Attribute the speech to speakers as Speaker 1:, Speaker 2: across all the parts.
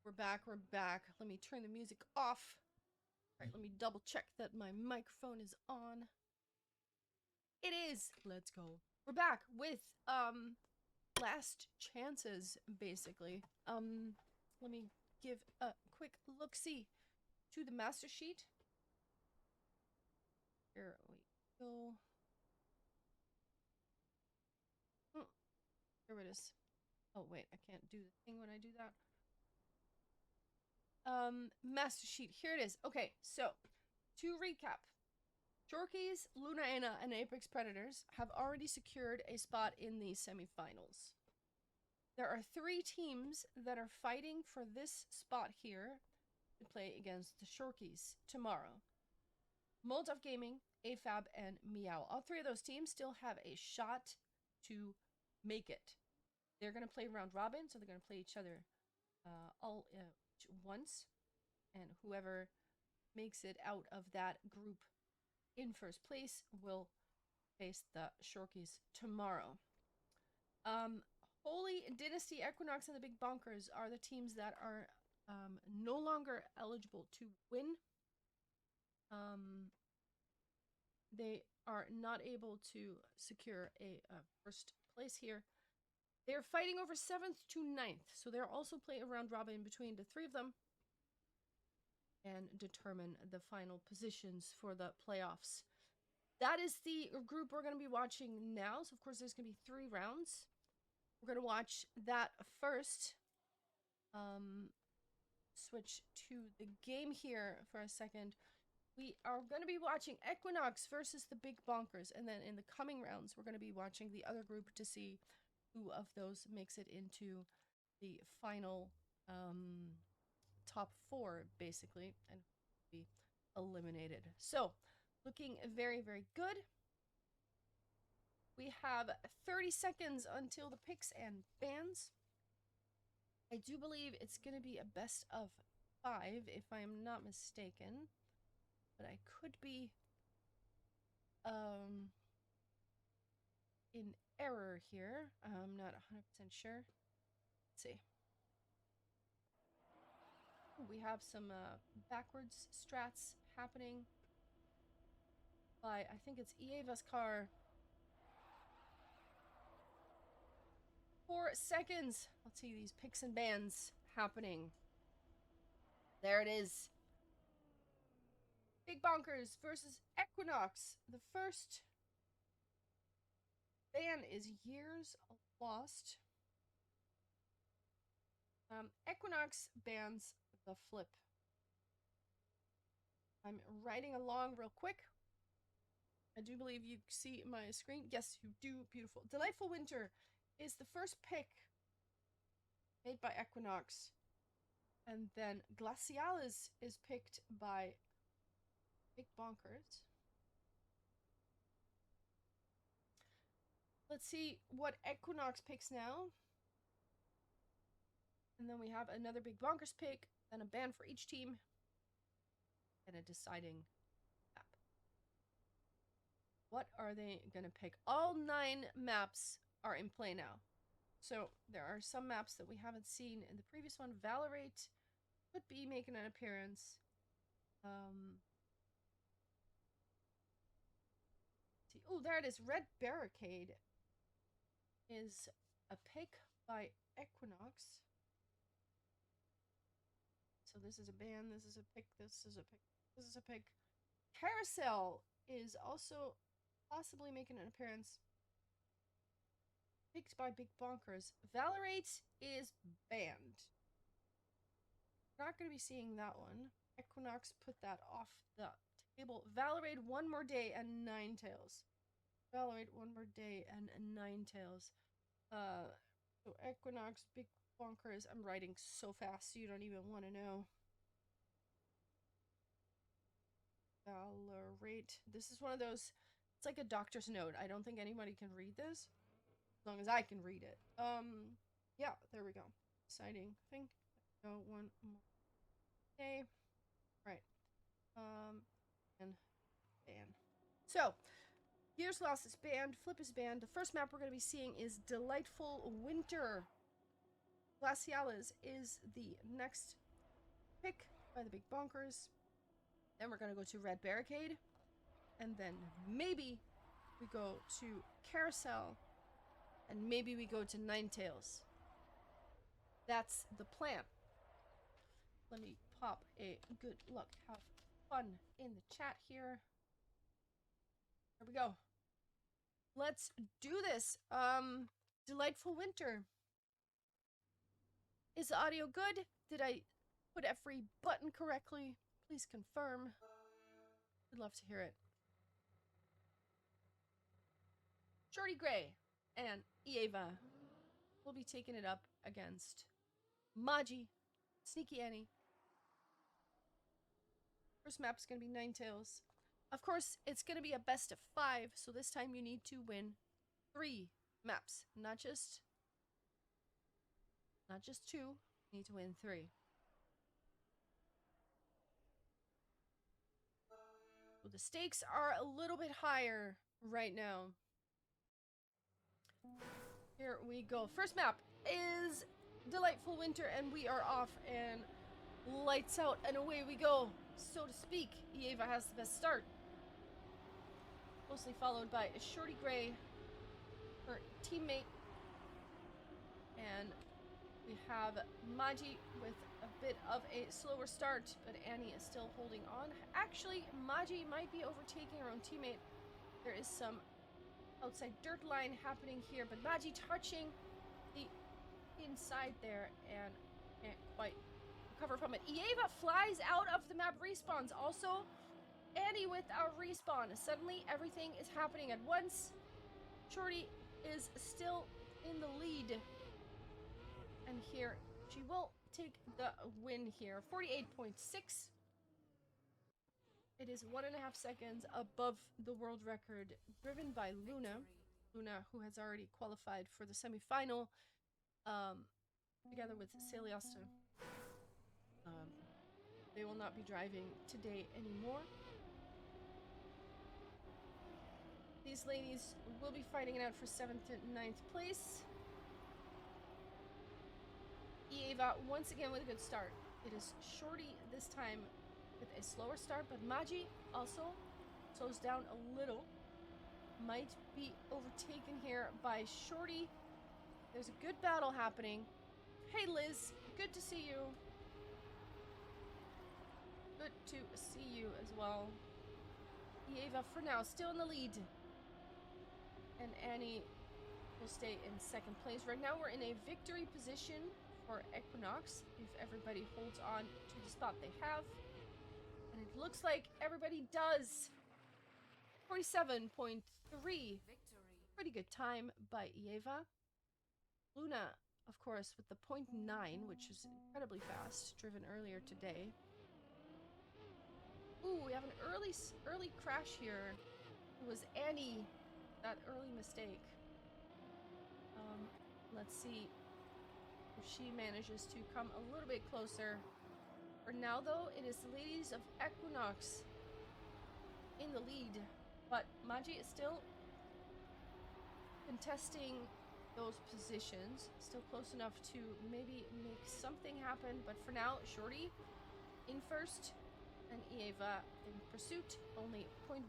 Speaker 1: We're back. We're back. Let me turn the music off. All right, let me double check that my microphone is on. It is. Let's go. We're back with last chances basically. Let me give a quick look-see to the master sheet. Here we go. Here it is. Oh wait, I can't do the thing when I do that. Master sheet. Here it is. Okay, so to recap, Shorkies, Lunaena, and Apex Predators have already secured a spot in the semifinals. There are 3 teams that are fighting for this spot here to play against the Shorkies tomorrow. Molotov Gaming, AFAB, and Meow. All 3 of those teams still have a shot to make it. They're going to play round robin, so they're going to play each other all once. And whoever makes it out of that group in first place will face the Shorkies tomorrow. Holy, Dynasty, Equinox, and the Big Bonkers are the teams that are no longer eligible to win. They are not able to secure a first place here. They're fighting over 7th to 9th, so they'll also play a round robin between the 3 of them and determine the final positions for the playoffs. That is the group we're going to be watching now. So, of course, there's going to be 3 rounds. We're going to watch that first. Switch to the game here for a second. We are going to be watching Equinox versus the Big Bonkers. And then in the coming rounds, we're going to be watching the other group to see who of those makes it into the final top 4, basically, and be eliminated. So, looking very, very good. We have 30 seconds until the picks and bans. I do believe it's going to be a best of 5, if I am not mistaken. But I could be in error here. I'm not 100% sure. Let's see. We have some backwards strats happening by, I think it's EA Vescar. 4 seconds. Let's see these picks and bans happening. There it is. Big Bonkers versus Equinox. The first ban is Years Lost. Equinox bans the flip. I'm writing along real quick. I do believe you see my screen. Yes, you do. Beautiful. Delightful Winter is the first pick made by Equinox. And then Glacialis is picked by Big Bonkers. Let's see what Equinox picks now. And then we have another Big Bonkers pick, then a ban for each team, and a deciding map. What are they gonna pick? All 9 maps are in play now. So there are some maps that we haven't seen in the previous one. Valorate could be making an appearance. Oh, there it is. Red Barricade is a pick by Equinox. So this is a ban, this is a pick, this is a pick, this is a pick. Carousel is also possibly making an appearance. Picked by Big Bonkers. Valorate is banned. Not going to be seeing that one. Equinox put that off the table. Valorate one more day and Ninetales. Valorate one more day and Ninetales. So Equinox, Big Bonkers. I'm writing so fast you don't even want to know. Valorate. This is one of those, it's like a doctor's note. I don't think anybody can read this. As long as I can read it. Yeah, there we go. Deciding thing. Go one more day. Right. And ban. So, Years Lost is banned. Flip is banned. The first map we're going to be seeing is Delightful Winter. Glaciales is the next pick by the big Bonkers. Then we're going to go to Red Barricade. And then maybe we go to Carousel. And maybe we go to Ninetales. That's the plan. Let me pop a good luck, have fun in the chat here. There we go. Let's do this. Delightful Winter. Is the audio good? Did I put every button correctly? Please confirm. I'd love to hear it. Shorty Gray and Eva will be taking it up against Maji, Sneaky Annie. First map's gonna be Ninetales. Of course, it's gonna be a best of 5, so this time you need to win 3 maps, not just 2. You need to win 3. So the stakes are a little bit higher right now. Here we go. First map is Delightful Winter, and we are off and lights out, and away we go, so to speak. Eva has the best start. Closely followed by Shorty Gray, her teammate. And we have Maji with a bit of a slower start, but Annie is still holding on. Actually, Maji might be overtaking her own teammate. There is some outside dirt line happening here, but Maji touching the inside there and can't quite recover from it. Eva flies out of the map, respawns. Also, Annie with our respawn. Suddenly, everything is happening at once. Shorty is still in the lead. And here, she will take the win here. 48.6. It is 1.5 seconds above the world record, driven by Luna. Luna, who has already qualified for the semifinal, together with Celiosta. They will not be driving today anymore. These ladies will be fighting it out for 7th and 9th place. Eva once again with a good start. It is Shorty this time with a slower start, but Maji also slows down a little. Might be overtaken here by Shorty. There's a good battle happening. Hey Liz, good to see you. Good to see you as well. Eva for now still in the lead. And Annie will stay in 2nd place. Right now we're in a victory position for EQNX if everybody holds on to the spot they have. And it looks like everybody does. 47.3. Victory. Pretty good time by Eva. Luna, of course, with the 0.9, which is incredibly fast, driven earlier today. Ooh, we have an early crash here. It was Annie, that early mistake. Let's see if she manages to come a little bit closer. For now, though, it is the ladies of EQNX in the lead, but Maji is still contesting those positions, still close enough to maybe make something happen, but for now, Shorty in first, and Eva in pursuit, only 0.1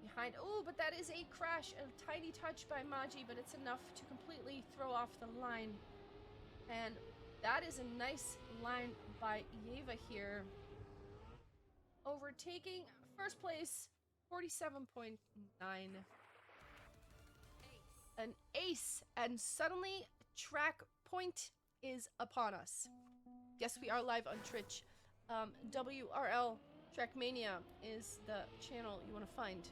Speaker 1: behind. Oh, but that is a crash, a tiny touch by Maji, but it's enough to completely throw off the line. And that is a nice line by Eva here. Overtaking first place, 47.9. An ace, and suddenly track point is upon us. Yes, we are live on Twitch. WRL Trackmania is the channel you want to find.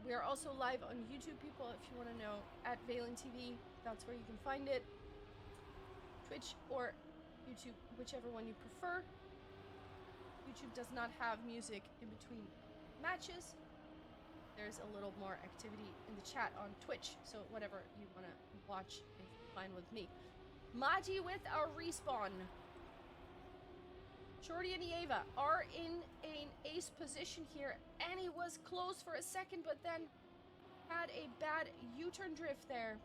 Speaker 1: We are also live on YouTube, people, if you want to know, at Valen TV. That's where you can find it. Twitch or YouTube, whichever one you prefer. YouTube does not have music in between matches. There's a little more activity in the chat on Twitch, so whatever you want to watch is fine with me. Maji with our respawn. Shorty and Eva are in an ace position here. Annie was close for a second, but then had a bad U-turn drift there.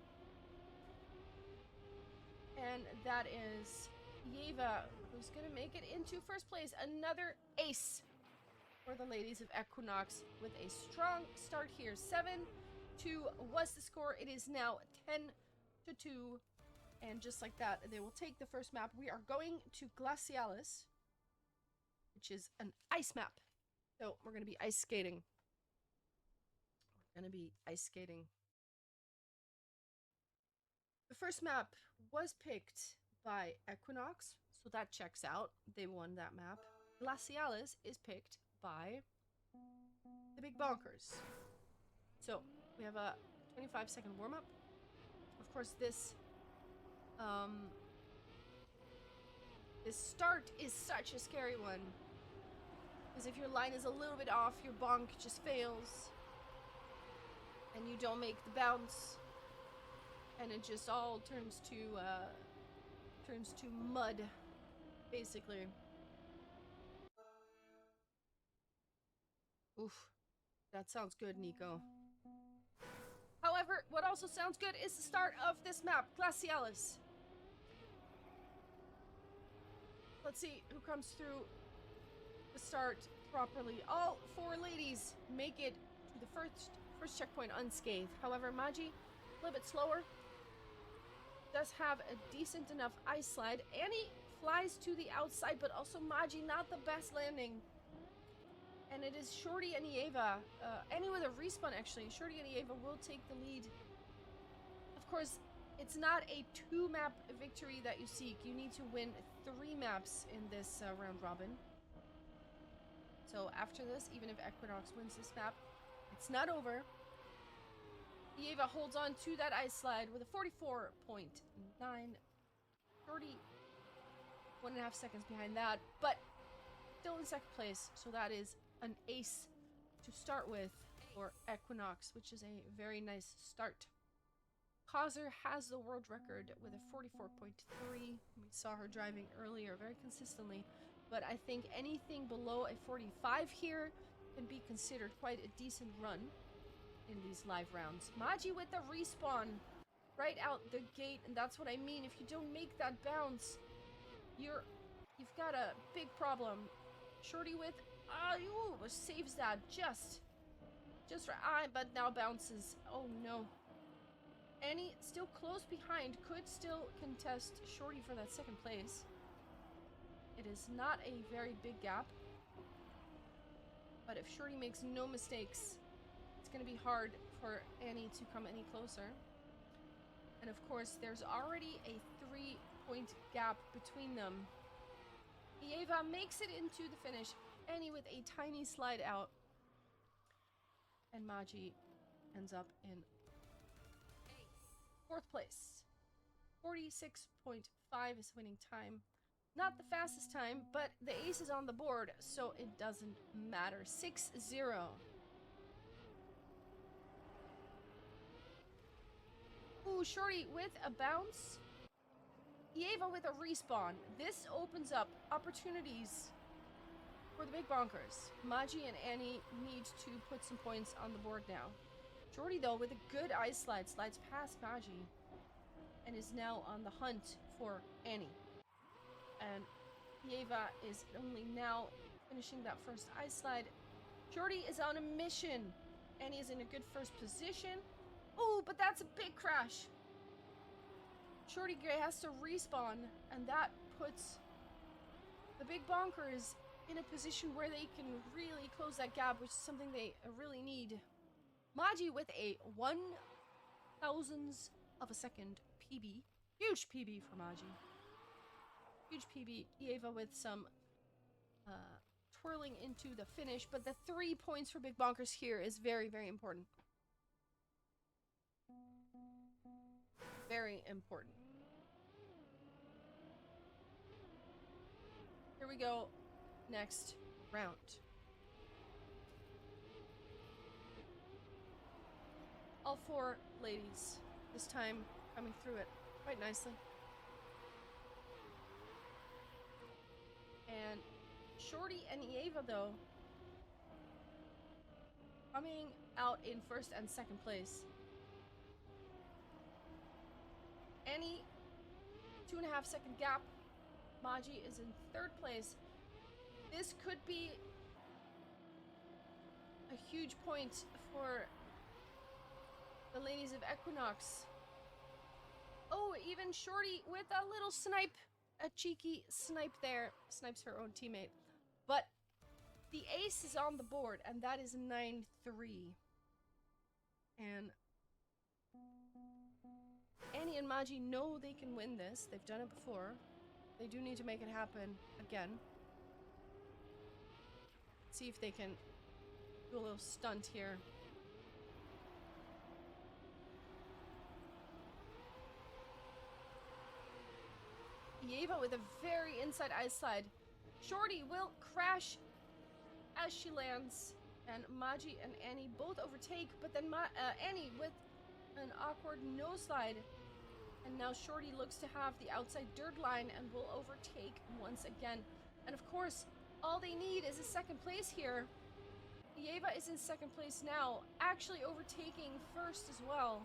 Speaker 1: And that is Yeva, who's going to make it into first place. Another ace for the ladies of Equinox with a strong start here. 7-2 was the score. It is now 10-2. And just like that, they will take the first map. We are going to Glacialis, which is an ice map. So we're going to be ice skating. The first map was picked by Equinox, so that checks out. They won that map. Glacialis is picked by the Big Bonkers. So we have a 25-second warm-up. Of course, this start is such a scary one. Because if your line is a little bit off, your bonk just fails. And you don't make the bounce. And it just all turns to mud, basically. Oof. That sounds good, Nico. However, what also sounds good is the start of this map, Glacialis. Let's see who comes through the start properly. All 4 ladies make it to the first checkpoint unscathed. However, Magi, a little bit slower, does have a decent enough ice slide. Annie flies to the outside, but also Magi not the best landing. And it is Shorty and Yeva. Annie with a respawn, actually. Shorty and Yeva will take the lead. Of course, it's not a 2-map victory that you seek. You need to win 3 maps in this round robin. So after this, even if Equinox wins this map, it's not over. Yeva holds on to that ice slide with a 44.9. 1.5 seconds behind that, but still in second place. So that is an ace to start with for Equinox, which is a very nice start. Causer has the world record with a 44.3. We saw her driving earlier very consistently, but I think anything below a 45 here can be considered quite a decent run in these live rounds. Magi with the respawn right out the gate, and that's what I mean. If you don't make that bounce, you've got a big problem. Shorty with saves that just for but now bounces. Oh no. Annie still close behind, could still contest Shorty for that second place. It is not a very big gap, but if Shorty makes no mistakes, it's going to be hard for Annie to come any closer. And of course, there's already a 3-point gap between them. Yeva makes it into the finish. Annie with a tiny slide out. And Magi ends up in 4th place. 46.5 is winning time. Not the fastest time, but the ace is on the board, so it doesn't matter. 6-0. Ooh, Shorty with a bounce. Yeva with a respawn. This opens up opportunities for the Big Bonkers. Magi and Annie need to put some points on the board now. Shorty, though, with a good ice slide, slides past Magi and is now on the hunt for Annie. And Yeva is only now finishing that first ice slide. Shorty is on a mission. Annie is in a good first position. Oh, but that's a big crash. Shorty Gray has to respawn, and that puts the Big Bonkers in a position where they can really close that gap, which is something they really need. Magi with a 1/1000th of a second PB. Huge PB for Magi. Huge PB. Yeva with some twirling into the finish, but the 3 points for Big Bonkers here is very, very important. Very important. Here we go. Next round. All 4 ladies this time coming through it quite nicely. And Shorty and Yeva, though, coming out in first and second place. Annie, 2.5 second gap. Maji is in 3rd place. This could be a huge point for the ladies of Equinox. Oh, even Shorty with a little snipe. A cheeky snipe there. Snipes her own teammate. But the ace is on the board, and that is 9-3. And Annie and Maji know they can win this. They've done it before. They do need to make it happen again. See if they can do a little stunt here. Yeva with a very inside eye slide. Shorty will crash as she lands. And Maji and Annie both overtake, but then Annie with an awkward nose slide. And now Shorty looks to have the outside dirt line and will overtake once again. And of course, all they need is a 2nd place here. Yeva is in 2nd place now, actually overtaking 1st as well.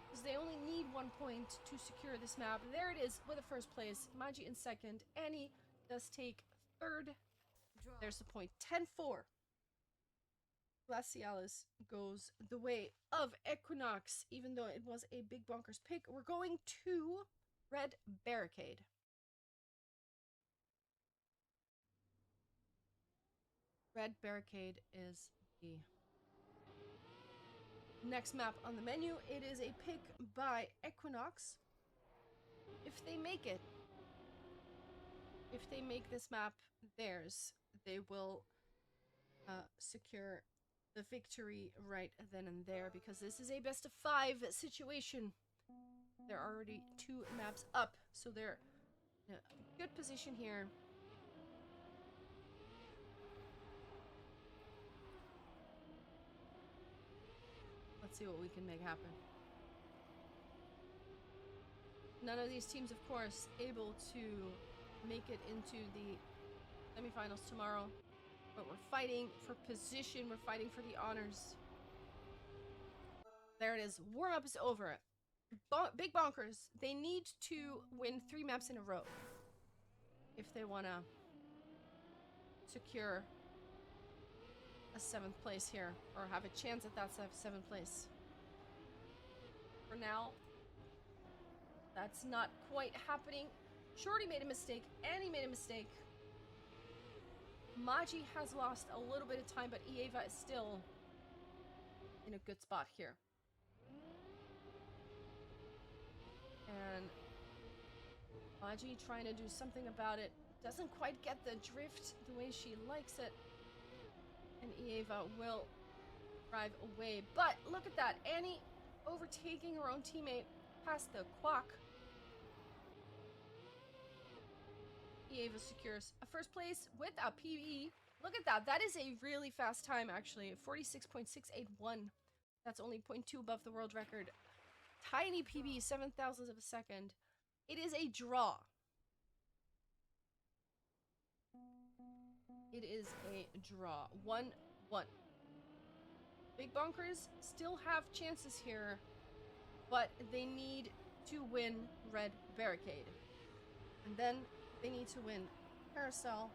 Speaker 1: Because they only need 1 point to secure this map. There it is with a 1st place. Maji in 2nd. Annie does take 3rd. There's the point. 10-4. Glacialis goes the way of Equinox, even though it was a big bonkers pick. We're going to Red Barricade. Red Barricade is the next map on the menu. It is a pick by Equinox. If they make it, if they make this map theirs, they will secure the victory right then and there, because this is a best of 5 situation. They're already 2 maps up, so they're in a good position here. Let's see what we can make happen. None of these teams, of course, able to make it into the semifinals tomorrow. But we're fighting for position. We're fighting for the honors. There it is. Warm-up is over. Big Bonkers. They need to win 3 maps in a row if they want to secure a 7th place here, or have a chance at that 7th place. For now, that's not quite happening. Shorty made a mistake. Annie made a mistake. Maji has lost a little bit of time, but Eva is still in a good spot here. And Maji trying to do something about it. Doesn't quite get the drift the way she likes it. And Eva will drive away. But look at that. Annie overtaking her own teammate past the quack. Eva secures a 1st place with a PB. Look at that. That is a really fast time, actually. 46.681. That's only 0.2 above the world record. Tiny PB, 7 thousandths of a second. It is a draw. It is a draw. 1-1. Big Bonkers still have chances here, but they need to win Red Barricade. And then they need to win Carousel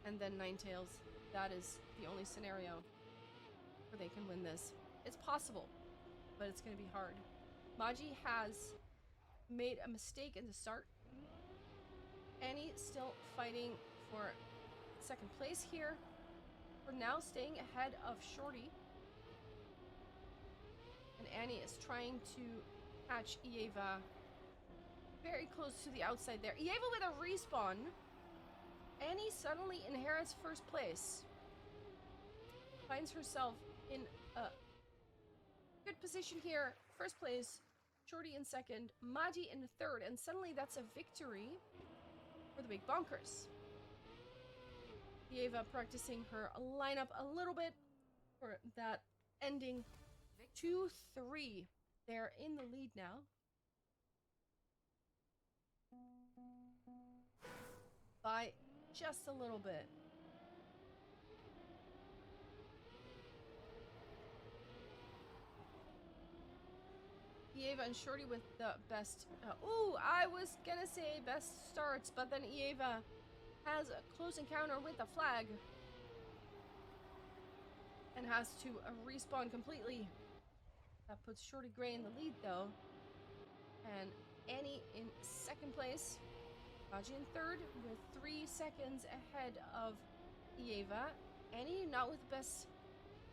Speaker 1: and then Ninetales. That is the only scenario where they can win this. It's possible, but it's going to be hard. Maji has made a mistake in the start. Annie still fighting for 2nd place here. For now, staying ahead of Shorty. And Annie is trying to catch Eva very close to the outside there. Eva with a respawn. Annie suddenly inherits 1st place. Finds herself in a good position here. 1st place. Shorty in 2nd. Maji in 3rd. And suddenly that's a victory for the Big Bonkers. Eva practicing her lineup a little bit for that ending 2-3. They're in the lead now. By just a little bit. Eva and Shorty with the best. Ooh, I was gonna say best starts, but then Eva has a close encounter with the flag and has to respawn completely. That puts Shorty Gray in the lead though, and Annie in second place. Baji in third with 3 seconds ahead of Eva. Annie not with the best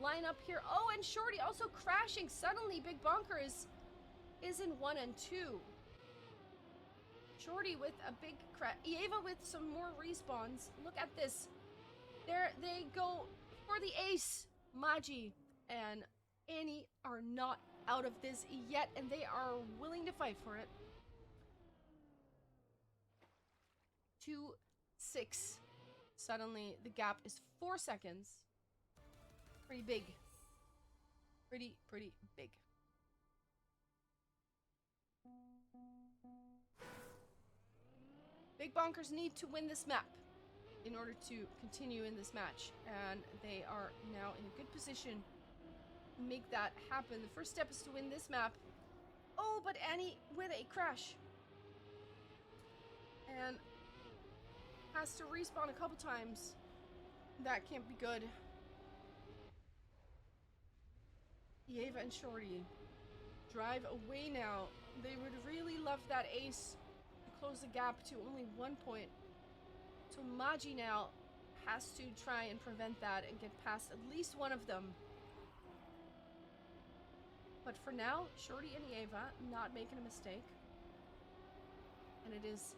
Speaker 1: lineup here. Oh, and Shorty also crashing. Suddenly, Big Bonkers is in 1 and 2. Shorty with a big crash. Eva with some more respawns. Look at this. There they go for the ace. Maji and Annie are not out of this yet, and they are willing to fight for it. 2-6. Suddenly, the gap is 4 seconds. Pretty big. Pretty big. Big Bonkers need to win this map in order to continue in this match, and they are now in a good position to make that happen. The first step is to win this map. Oh, but Annie with a crash. And has to respawn a couple times. That can't be good. Eva and Shorty drive away now. They would really love that ace to close the gap to only 1 point. So Maji now has to try and prevent that and get past at least one of them. But for now, Shorty and Eva not making a mistake. And it is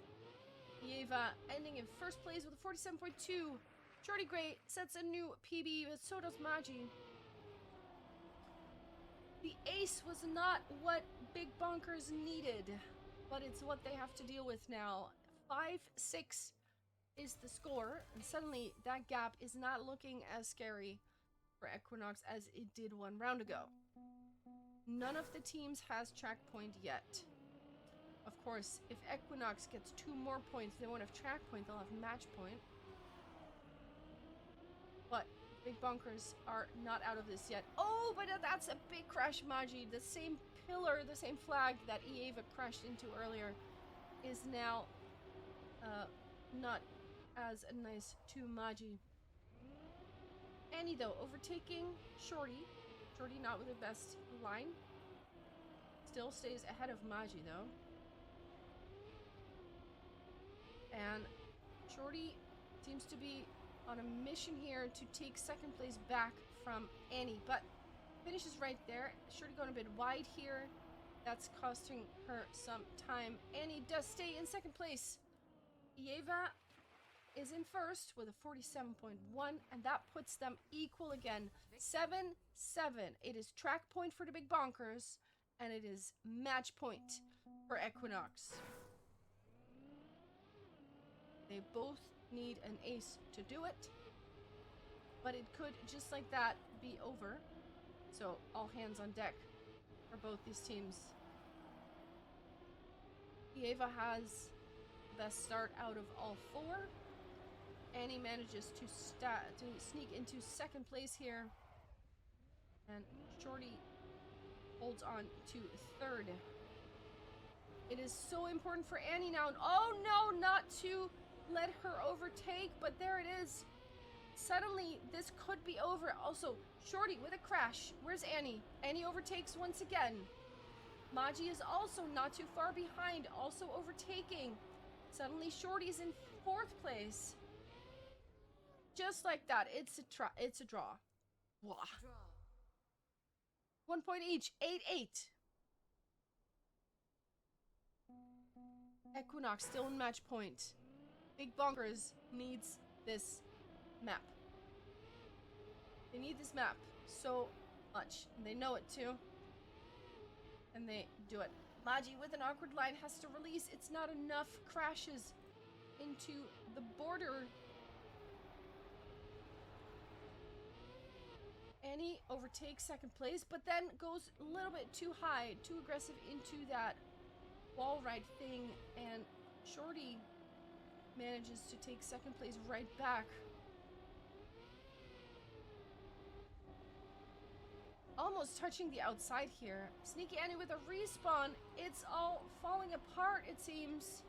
Speaker 1: Eva ending in first place with a 47.2. Shorty Gray sets a new PB, but so does Maji. The ace was not what Big Bonkers needed, but it's what they have to deal with now. 5-6 is the score, and suddenly that gap is not looking as scary for Equinox as it did 1 round ago. None of the teams has track point yet. Of course, if Equinox gets 2 more points, they won't have track point, they'll have match point. But Big Bonkers are not out of this yet. Oh, but that's a big crash, Maji. The same pillar, the same flag that Eva crashed into earlier is now not as nice to Maji. Annie, though, overtaking Shorty. Shorty not with the best line. Still stays ahead of Maji, though. And Shorty seems to be on a mission here to take second place back from Annie, but finishes right there. Shorty going a bit wide here. That's costing her some time. Annie does stay in second place. Eva is in first with a 47.1, and that puts them equal again. 7-7. It is track point for the Big Bonkers, and it is match point for Equinox. They both need an ace to do it, but it could just like that be over. So all hands on deck for both these teams. Eva has the best start out of all 4. Annie manages to sneak into second place here, and Shorty holds on to third. It is so important for Annie now. Oh no, not to let her overtake, but there it is. Suddenly, this could be over. Also, Shorty with a crash. Where's Annie? Annie overtakes once again. Maji is also not too far behind, also overtaking. Suddenly, Shorty's in 4th place. Just like that, it's a draw. Wah. 1 point each, 8-8. Equinox still in match point. Big Bonkers needs this map. They need this map so much. And they know it too. And they do it. Maji with an awkward line has to release. It's not enough. Crashes into the border. Annie overtakes second place, but then goes a little bit too high, too aggressive into that wall ride thing, and Shorty manages to take second place right back. Almost touching the outside here. Sneaky Annie with a respawn. It's all falling apart, it seems.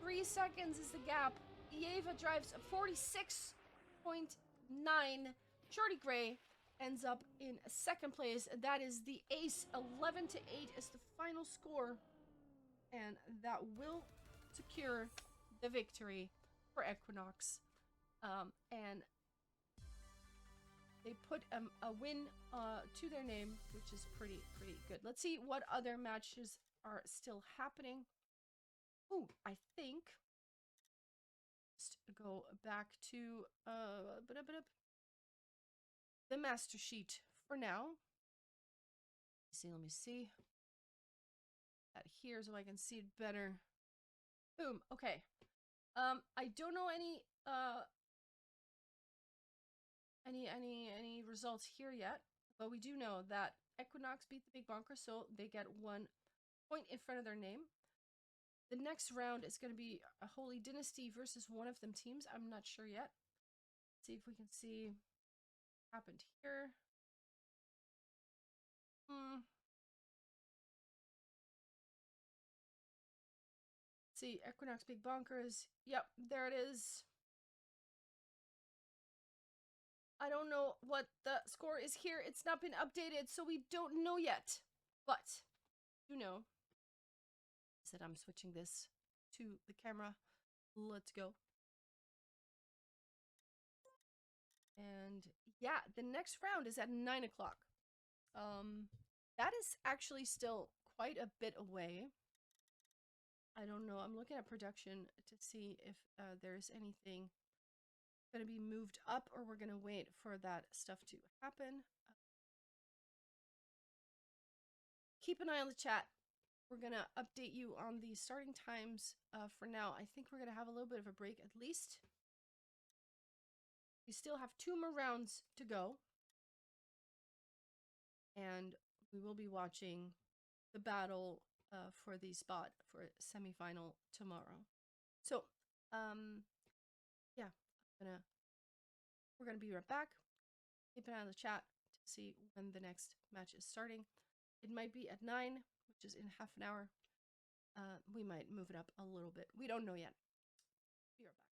Speaker 1: 3 seconds is the gap. Eva drives 46.9. Shorty Gray ends up in second place. That is the ace. 11-8 is the final score. And that will secure the victory for Equinox. And they put a win to their name, which is pretty good. Let's see what other matches are still happening. Oh, I think just go back to the master sheet for now. Let me see. That here so I can see it better. Boom. Okay. I don't know any results here yet, but we do know that Equinox beat the Big Bonkers, so they get 1 point in front of their name. The next round is going to be a Holy Dynasty versus one of them teams. I'm not sure yet. Let's see if we can see what happened here. Let's see, Equinox Big Bonkers. Yep, there it is. I don't know what the score is here. It's not been updated, so we don't know yet. But you know that I'm switching this to the camera. Let's go. And yeah, the next round is at 9 o'clock. That is actually still quite a bit away. I don't know. I'm looking at production to see if there's anything going to be moved up, or we're going to wait for that stuff to happen. Keep an eye on the chat. We're going to update you on the starting times for now. I think we're going to have a little bit of a break at least. We still have 2 more rounds to go. And we will be watching the battle for the spot for semifinal tomorrow. So, yeah, we're gonna be right back. Keep an eye on the chat to see when the next match is starting. It might be at 9, which is in half an hour. We might move it up a little bit. We don't know yet. Be right back.